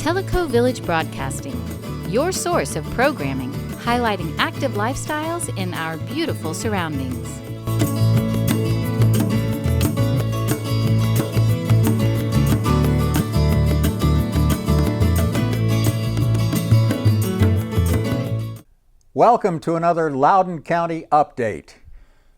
Tellico Village Broadcasting, your source of programming highlighting active lifestyles in our beautiful surroundings. Welcome to another Loudon County update.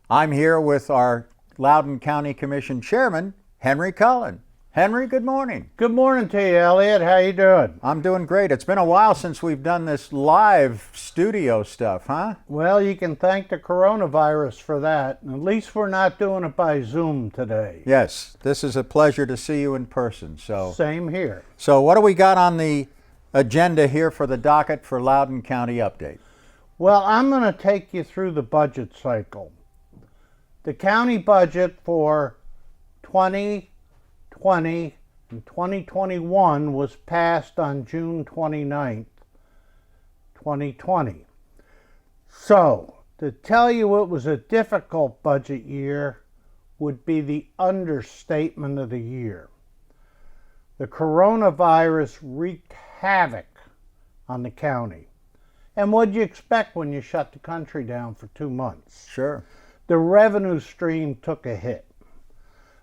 I'm here with our Loudon County Commission Chairman, Henry Cullen. Henry, good morning. Good morning to you, Elliot. How you doing? I'm doing great. It's been a while since we've done this live studio stuff, huh? Well, you can thank the coronavirus for that. At least we're not doing it by Zoom today. Yes, this is a pleasure to see you in person. Same here. So what do we got on the agenda here for the docket for Loudon County update? Well, I'm going to take you through the budget cycle. The county budget for 2020 and 2021 was passed on June 29th, 2020. So, to tell you it was a difficult budget year would be the understatement of the year. The coronavirus wreaked havoc on the county. And what'd you expect when you shut the country down for 2 months? Sure. The revenue stream took a hit.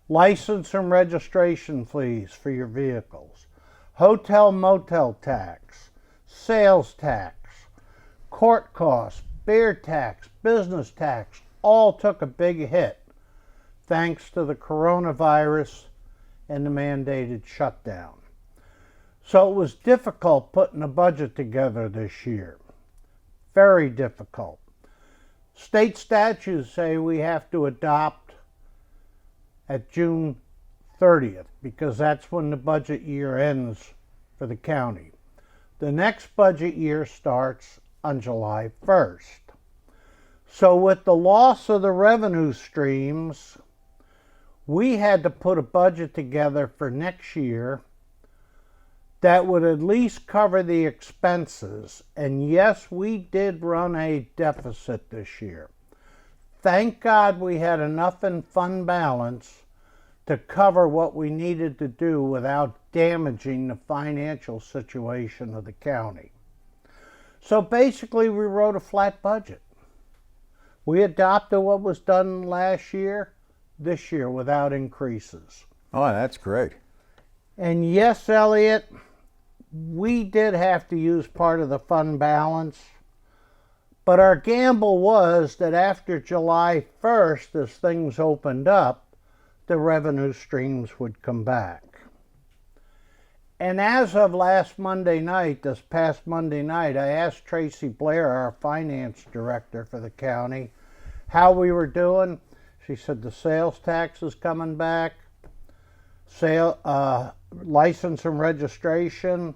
License and registration fees for your vehicles, hotel motel tax, sales tax, court costs, beer tax, business tax, all took a big hit thanks to the coronavirus and the mandated shutdown. So it was difficult putting a budget together this year. Very difficult. State statutes say we have to adopt at June 30th because that's when the budget year ends for the county. The next budget year starts on July 1st. So with the loss of the revenue streams, we had to put a budget together for next year that would at least cover the expenses. And yes, we did run a deficit this year. Thank God we had enough in fund balance to cover what we needed to do without damaging the financial situation of the county. So basically we wrote a flat budget. We adopted what was done last year, this year without increases. Oh, that's great. And yes, Elliot, we did have to use part of the fund balance, but our gamble was that after July 1st, as things opened up, the revenue streams would come back. And as of last Monday night, this past Monday night, I asked Tracy Blair, our finance director for the county, how we were doing. She said the sales tax is coming back, license and registration,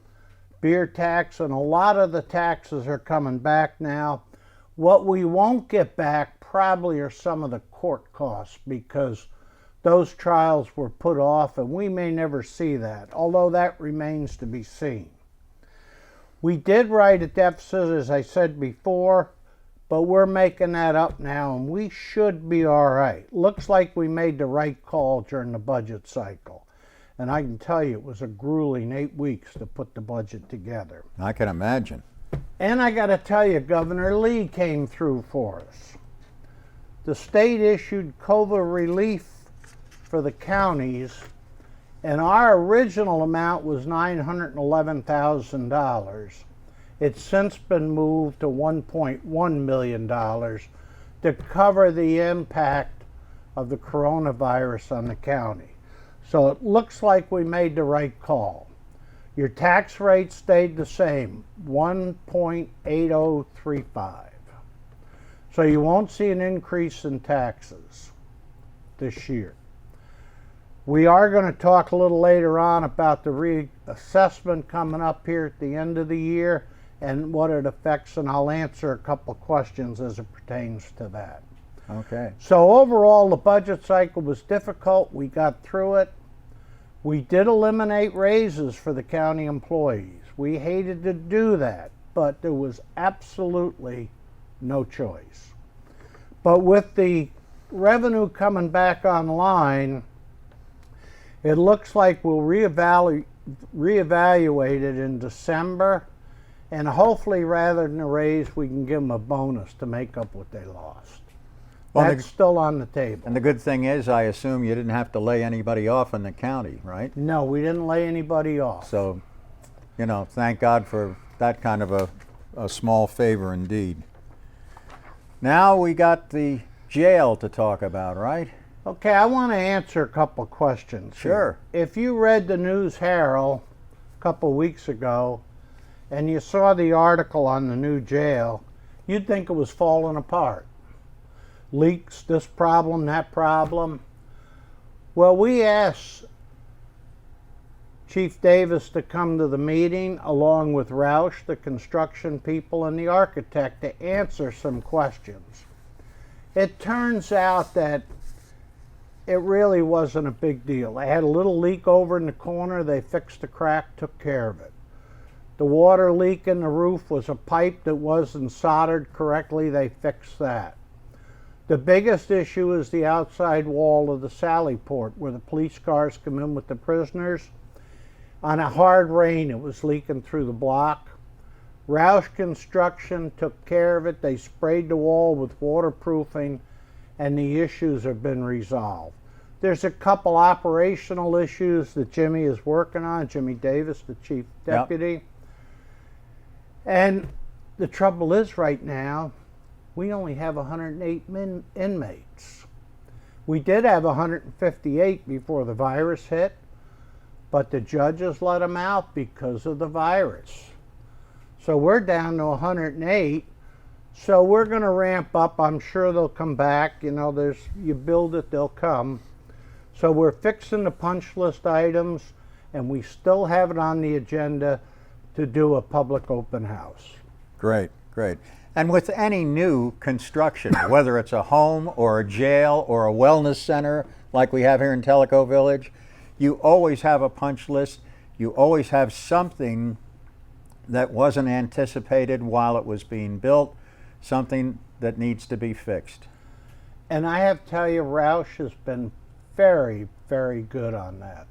beer tax, and a lot of the taxes are coming back now. What we won't get back probably are some of the court costs because those trials were put off and we may never see that, although that remains to be seen. We did write a deficit, as I said before, but we're making that up now and we should be all right. Looks like we made the right call during the budget cycle. And I can tell you it was a grueling 8 weeks to put the budget together. I can imagine. And I got to tell you, Governor Lee came through for us. The state issued COVID relief for the counties, and our original amount was $911,000. It's since been moved to $1.1 million to cover the impact of the coronavirus on the county. So it looks like we made the right call. Your tax rate stayed the same, 1.8035. So you won't see an increase in taxes this year. We are going to talk a little later on about the reassessment coming up here at the end of the year and what it affects, and I'll answer a couple of questions as it pertains to that. Okay. So overall, the budget cycle was difficult. We got through it. We did eliminate raises for the county employees. We hated to do that, but there was absolutely no choice. But with the revenue coming back online, it looks like we'll reevaluate reevaluated in December, and hopefully rather than a raise, we can give them a bonus to make up what they lost. Well, That's still on the table. And the good thing is, I assume you didn't have to lay anybody off in the county, right? No, we didn't lay anybody off. So, you know, thank God for that kind of a small favor indeed. Now we got the jail to talk about, right? Okay, I want to answer a couple questions. Sure. Here. If you read the News Herald a couple weeks ago and you saw the article on the new jail, you'd think it was falling apart. Leaks, this problem, that problem. Well, we asked Chief Davis to come to the meeting along with Roush, the construction people, and the architect to answer some questions. It turns out that it really wasn't a big deal. They had a little leak over in the corner. They fixed the crack, took care of it. The water leak in the roof was a pipe that wasn't soldered correctly. They fixed that. The biggest issue is the outside wall of the Sally Port where the police cars come in with the prisoners. On a hard rain, it was leaking through the block. Roush Construction took care of it. They sprayed the wall with waterproofing, and the issues have been resolved. There's a couple operational issues that Jimmy is working on, Jimmy Davis, the chief deputy. Yep. And the trouble is right now, we only have 108 inmates. We did have 158 before the virus hit, but the judges let them out because of the virus. So we're down to 108. So we're going to ramp up. I'm sure they'll come back. You know, you build it, they'll come. So we're fixing the punch list items, and we still have it on the agenda to do a public open house. Great, great. And with any new construction, whether it's a home or a jail or a wellness center like we have here in Tellico Village, you always have a punch list. You always have something that wasn't anticipated while it was being built, something that needs to be fixed. And I have to tell you, Roush has been very, very good on that.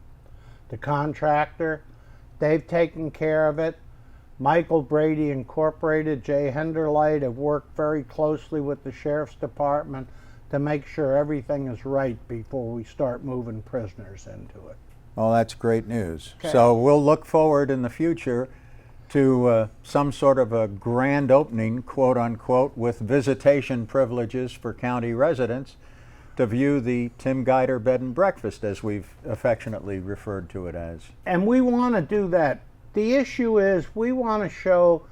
The contractor, they've taken care of it. Michael Brady Incorporated, Jay Henderlight have worked very closely with the Sheriff's Department to make sure everything is right before we start moving prisoners into it. Well, that's great news. Okay. So we'll look forward in the future to some sort of a grand opening, quote unquote, with visitation privileges for county residents to view the Tim Guider Bed and Breakfast, as we've affectionately referred to it as. And we want to do that. The issue is we want to show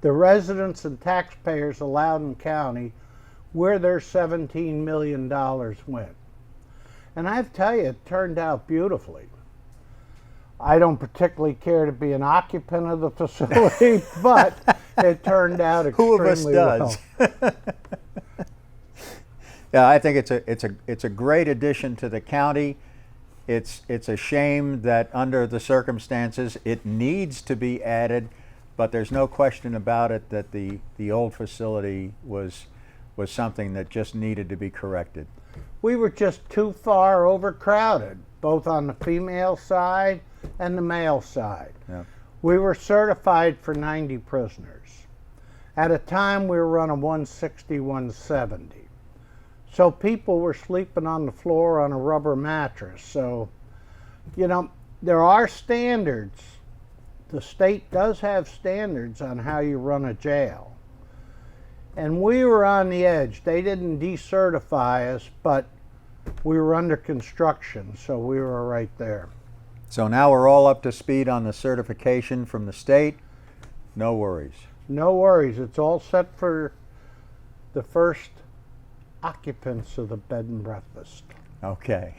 the residents and taxpayers of Loudon County where their $17 million went. And I have to tell you, it turned out beautifully. I don't particularly care to be an occupant of the facility, but it turned out extremely well. Who of us does? Yeah, I think it's a great addition to the county. It's a shame that under the circumstances it needs to be added, but there's no question about it that the old facility was something that just needed to be corrected. We were just too far overcrowded, both on the female side and the male side. Yeah. We were certified for 90 prisoners. At a time we were running 160, 170. So people were sleeping on the floor on a rubber mattress. So, you know, there are standards. The state does have standards on how you run a jail. And we were on the edge. They didn't decertify us, but we were under construction, so we were right there. So now we're all up to speed on the certification from the state. No worries. No worries. It's all set for the first occupants of the bed and breakfast. Okay.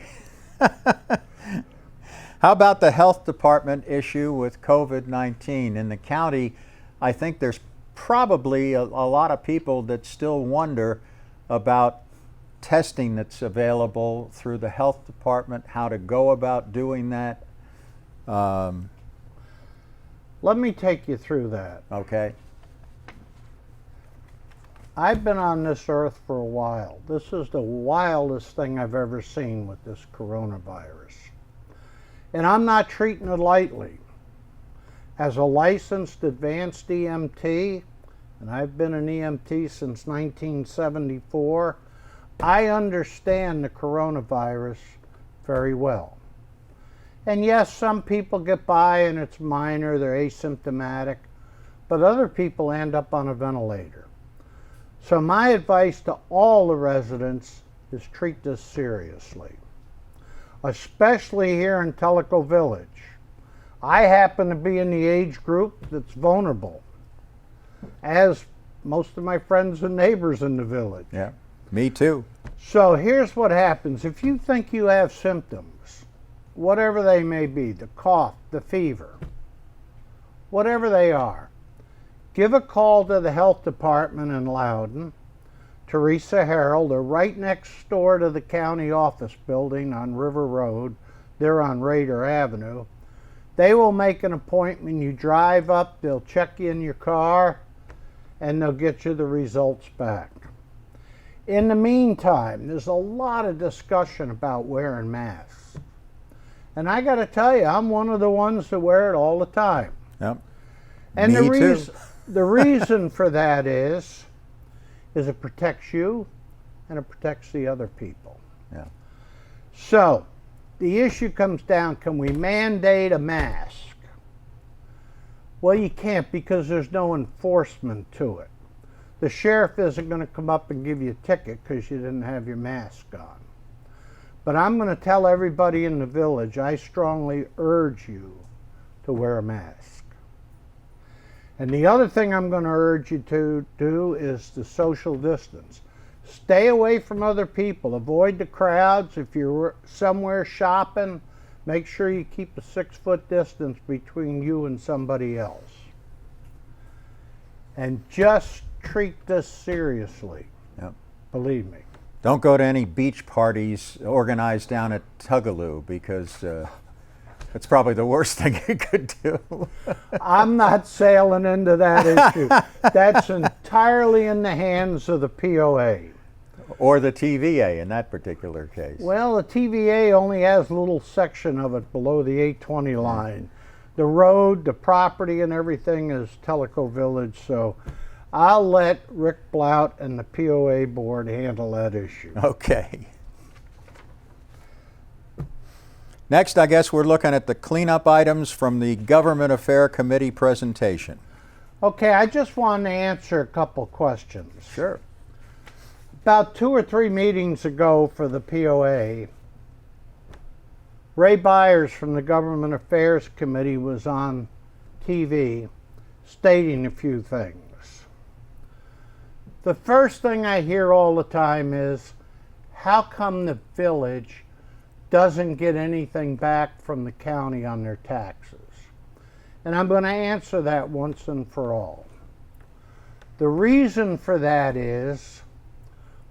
How about the health department issue with COVID-19 in the county? I think there's probably a lot of people that still wonder about testing that's available through the health department, how to go about doing that. Let me take you through that. Okay. I've been on this earth for a while. This is the wildest thing I've ever seen with this coronavirus. And I'm not treating it lightly. As a licensed advanced EMT, and I've been an EMT since 1974, I understand the coronavirus very well. And yes, some people get by and it's minor, they're asymptomatic, but other people end up on a ventilator. So my advice to all the residents is treat this seriously, especially here in Tellico Village. I happen to be in the age group that's vulnerable, as most of my friends and neighbors in the village. Yeah, me too. So here's what happens. If you think you have symptoms, whatever they may be, the cough, the fever, whatever they are, give a call to the health department in Loudon, Teresa Harold. They're right next door to the county office building on River Road. They're on Raider Avenue. They will make an appointment. You drive up, they'll check you in your car, and they'll get you the results back. In the meantime, there's a lot of discussion about wearing masks. And I got to tell you, I'm one of the ones that wear it all the time. Yep. And Me too. The reason for that is it protects you and it protects the other people. Yeah. So, the issue comes down, can we mandate a mask? Well, you can't, because there's no enforcement to it. The sheriff isn't going to come up and give you a ticket because you didn't have your mask on. But I'm going to tell everybody in the village, I strongly urge you to wear a mask. And the other thing I'm going to urge you to do is to social distance. Stay away from other people. Avoid the crowds. If you're somewhere shopping, make sure you keep a 6-foot distance between you and somebody else. And just treat this seriously. Yep. Believe me. Don't go to any beach parties organized down at Tugaloo, because it's probably the worst thing you could do. I'm not sailing into that issue. That's entirely in the hands of the POA. Or the TVA in that particular case. Well, the TVA only has a little section of it below the 820 line. The road, the property, and everything is Tellico Village, so I'll let Rick Blout and the POA board handle that issue. Okay. Next, I guess we're looking at the cleanup items from the Government Affairs Committee presentation. Okay, I just wanted to answer a couple questions. Sure. About 2 or 3 meetings ago for the POA, Ray Byers from the Government Affairs Committee was on TV stating a few things. The first thing I hear all the time is, how come the village doesn't get anything back from the county on their taxes? And I'm going to answer that once and for all. The reason for that is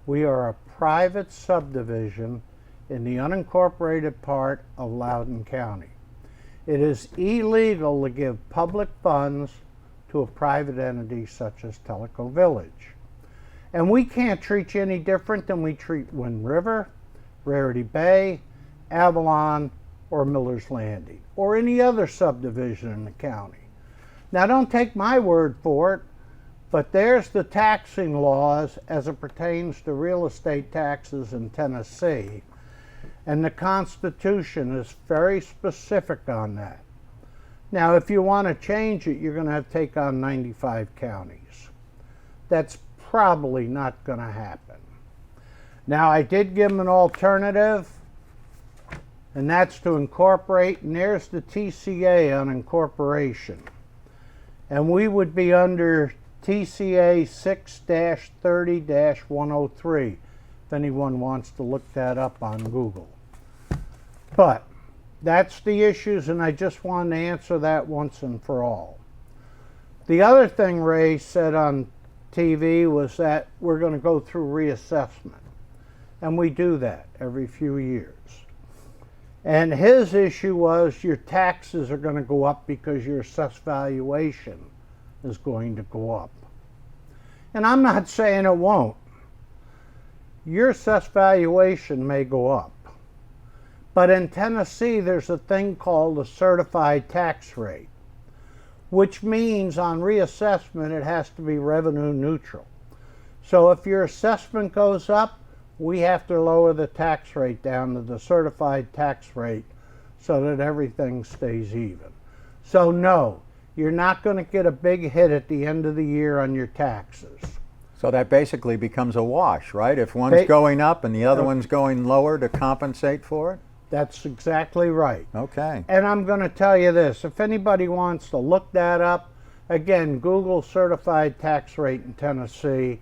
we are a private subdivision in the unincorporated part of Loudon County. It is illegal to give public funds to a private entity such as Tellico Village. And we can't treat you any different than we treat Wind River, Rarity Bay, Avalon, or Miller's Landing, or any other subdivision in the county. Now, don't take my word for it, but there's the taxing laws as it pertains to real estate taxes in Tennessee, and the Constitution is very specific on that. Now, if you want to change it, you're going to have to take on 95 counties. That's probably not going to happen. Now, I did give them an alternative, and that's to incorporate, and there's the TCA on incorporation. And we would be under TCA 6-30-103, if anyone wants to look that up on Google. But that's the issues, and I just wanted to answer that once and for all. The other thing Ray said on TV was that we're going to go through reassessment. And we do that every few years. And his issue was your taxes are going to go up because your assessed valuation is going to go up. And I'm not saying it won't. Your assessed valuation may go up. But in Tennessee, there's a thing called a certified tax rate, which means on reassessment it has to be revenue neutral. So if your assessment goes up, we have to lower the tax rate down to the certified tax rate so that everything stays even. So no, you're not going to get a big hit at the end of the year on your taxes. So that basically becomes a wash, right? If one's going up and the other one's going lower to compensate for it? That's exactly right. Okay. And I'm going to tell you this, if anybody wants to look that up, again, Google certified tax rate in Tennessee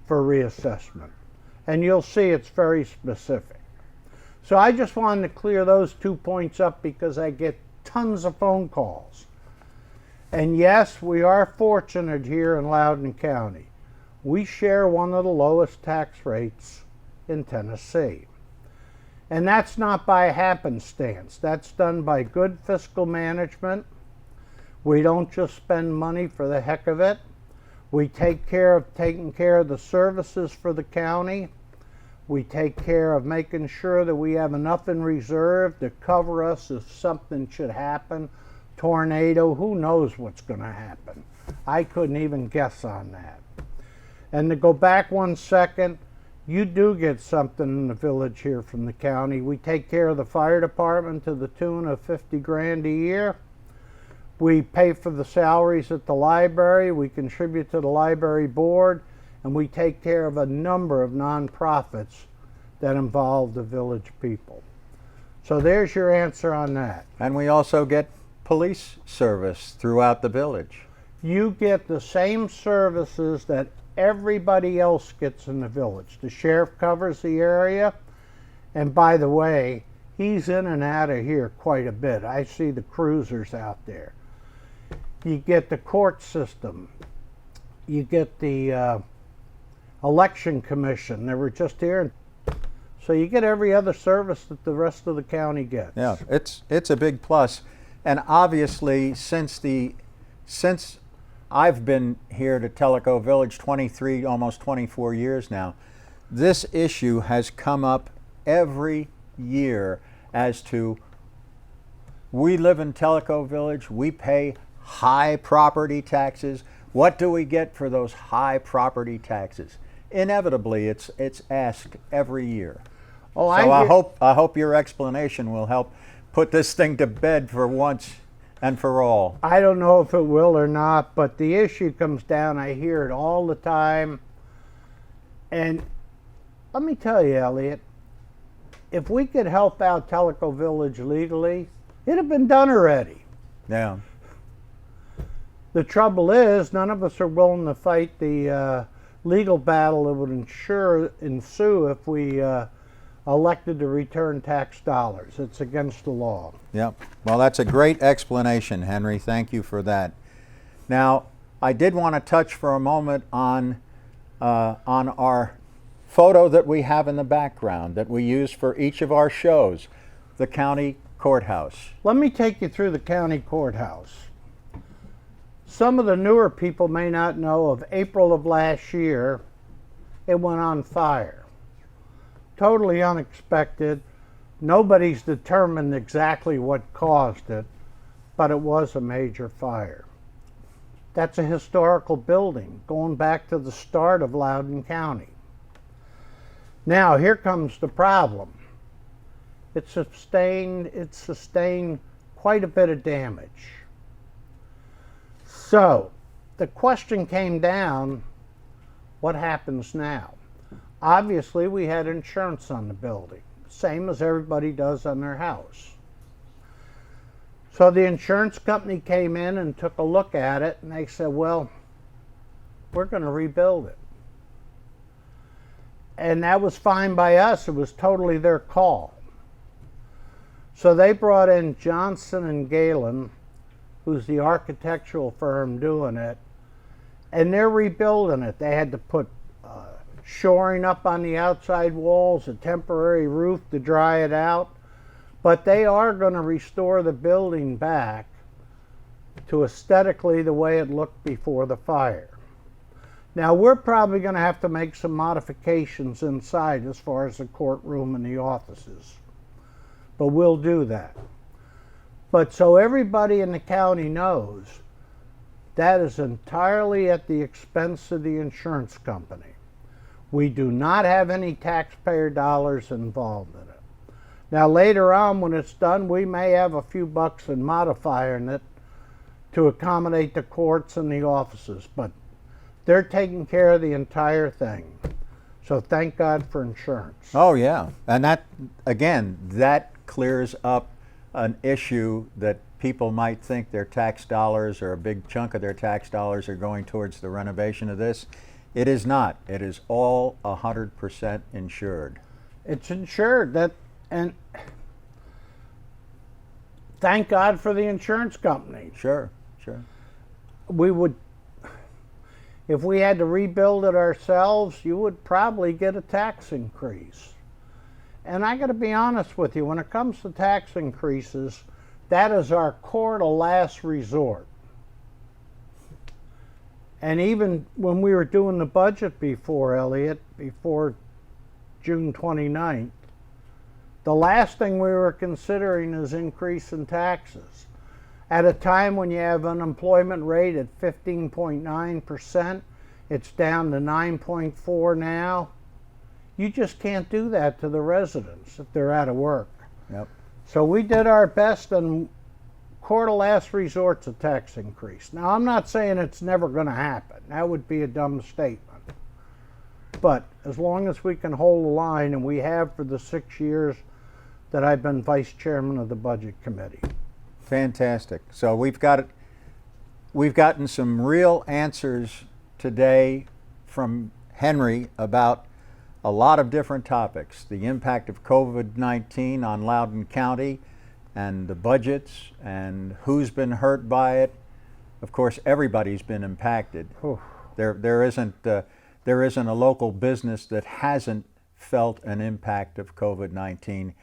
for reassessment. And you'll see it's very specific. So I just wanted to clear those 2 points up because I get tons of phone calls. And yes, we are fortunate here in Loudon County. We share one of the lowest tax rates in Tennessee. And that's not by happenstance. That's done by good fiscal management. We don't just spend money for the heck of it. We take care of taking care of the services for the county. We take care of making sure that we have enough in reserve to cover us if something should happen. Tornado, who knows what's going to happen? I couldn't even guess on that. And to go back 1 second, you do get something in the village here from the county. We take care of the fire department to the tune of 50 grand a year. We pay for the salaries at the library. We contribute to the library board. And we take care of a number of nonprofits that involve the village people. So there's your answer on that. And we also get police service throughout the village. You get the same services that everybody else gets in the village. The sheriff covers the area. And by the way, he's in and out of here quite a bit. I see the cruisers out there. You get the court system. You get the election commission. They were just here. So you get every other service that the rest of the county gets. Yeah, it's a big plus. And obviously, since I've been here to Tellico Village 23, almost 24 years now, this issue has come up every year as to, we live in Tellico Village, we pay high property taxes. What do we get for those high property taxes? Inevitably, it's asked every year. Oh, so I hope your explanation will help put this thing to bed for once and for all. I don't know if it will or not, but the issue comes down. I hear it all the time. And let me tell you, Elliot, if we could help out Tellico Village legally, it'd have been done already. Yeah. The trouble is, none of us are willing to fight the legal battle that would ensue if we elected to return tax dollars. It's against the law. Yep. Well, that's a great explanation, Henry. Thank you for that. Now, I did want to touch for a moment on our photo that we have in the background that we use for each of our shows, the county courthouse. Let me take you through the county courthouse. Some of the newer people may not know of April of last year, it went on fire. Totally unexpected. Nobody's determined exactly what caused it, but it was a major fire. That's a historical building going back to the start of Loudon County. Now, here comes the problem. It sustained quite a bit of damage. So, the question came down, what happens now? Obviously, we had insurance on the building, same as everybody does on their house. So the insurance company came in and took a look at it, and they said, well, we're going to rebuild it. And that was fine by us. It was totally their call. So they brought in Johnson and Galen, who's the architectural firm doing it, and they're rebuilding it. They had to put shoring up on the outside walls, a temporary roof to dry it out, but they are going to restore the building back to aesthetically the way it looked before the fire. Now, we're probably going to have to make some modifications inside as far as the courtroom and the offices. but we'll do that. But so everybody in the county knows, that is entirely at the expense of the insurance company. We do not have any taxpayer dollars involved in it. Now later on when it's done, we may have a few bucks in modifying it to accommodate the courts and the offices, but they're taking care of the entire thing. So thank God for insurance. Oh yeah, and that, again, that clears up an issue that people might think their tax dollars, or a big chunk of their tax dollars, are going towards the renovation of this. It is not. It is all 100% insured. It's insured. And thank God for the insurance company. Sure. We would, if we had to rebuild it ourselves, you would probably get a tax increase. And I got to be honest with you, when it comes to tax increases, that is our court of last resort. And even when we were doing the budget before, Elliot, before June 29th, the last thing we were considering is increase in taxes. At a time when you have unemployment rate at 15.9%, it's down to 9.4 now. You just can't do that to the residents if they're out of work. Yep. So we did our best, and court of last resort's a tax increase. Now, I'm not saying it's never going to happen. That would be a dumb statement. But as long as we can hold the line, and we have for the 6 years that I've been vice chairman of the budget committee. Fantastic. So we've gotten some real answers today from Henry about a lot of different topics. The impact of COVID-19 on Loudon County, and the budgets, and who's been hurt by it. Of course, everybody's been impacted. There isn't a local business that hasn't felt an impact of COVID-19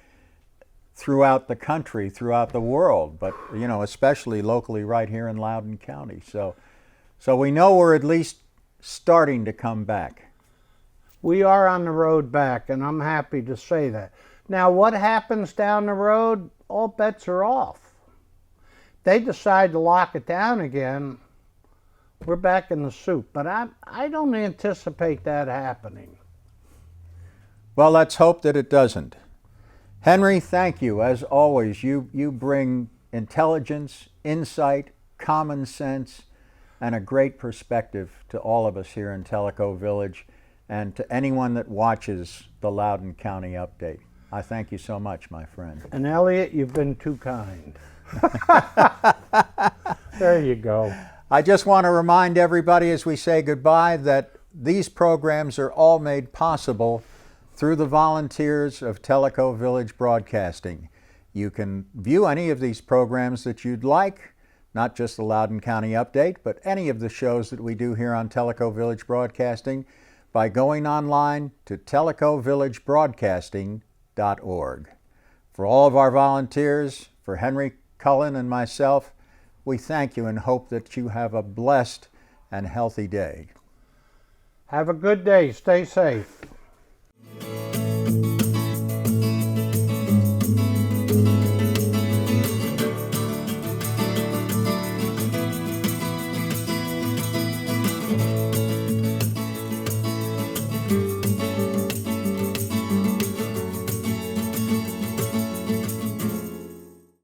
throughout the country, throughout the world, but especially locally right here in Loudon County. So we know we're at least starting to come back. We are on the road back, and I'm happy to say that. Now, what happens down the road, all bets are off. They decide to lock it down again, we're back in the soup. But I don't anticipate that happening. Well, let's hope that it doesn't. Henry, thank you. As always, you bring intelligence, insight, common sense, and a great perspective to all of us here in Tellico Village, and to anyone that watches the Loudon County Update. I thank you so much, my friend. And Elliot, you've been too kind. There you go. I just want to remind everybody as we say goodbye that these programs are all made possible through the volunteers of Tellico Village Broadcasting. You can view any of these programs that you'd like, not just the Loudon County Update, but any of the shows that we do here on Tellico Village Broadcasting, by going online to tellicovillagebroadcasting.org. For all of our volunteers, for Henry Cullen and myself, we thank you and hope that you have a blessed and healthy day. Have a good day. Stay safe.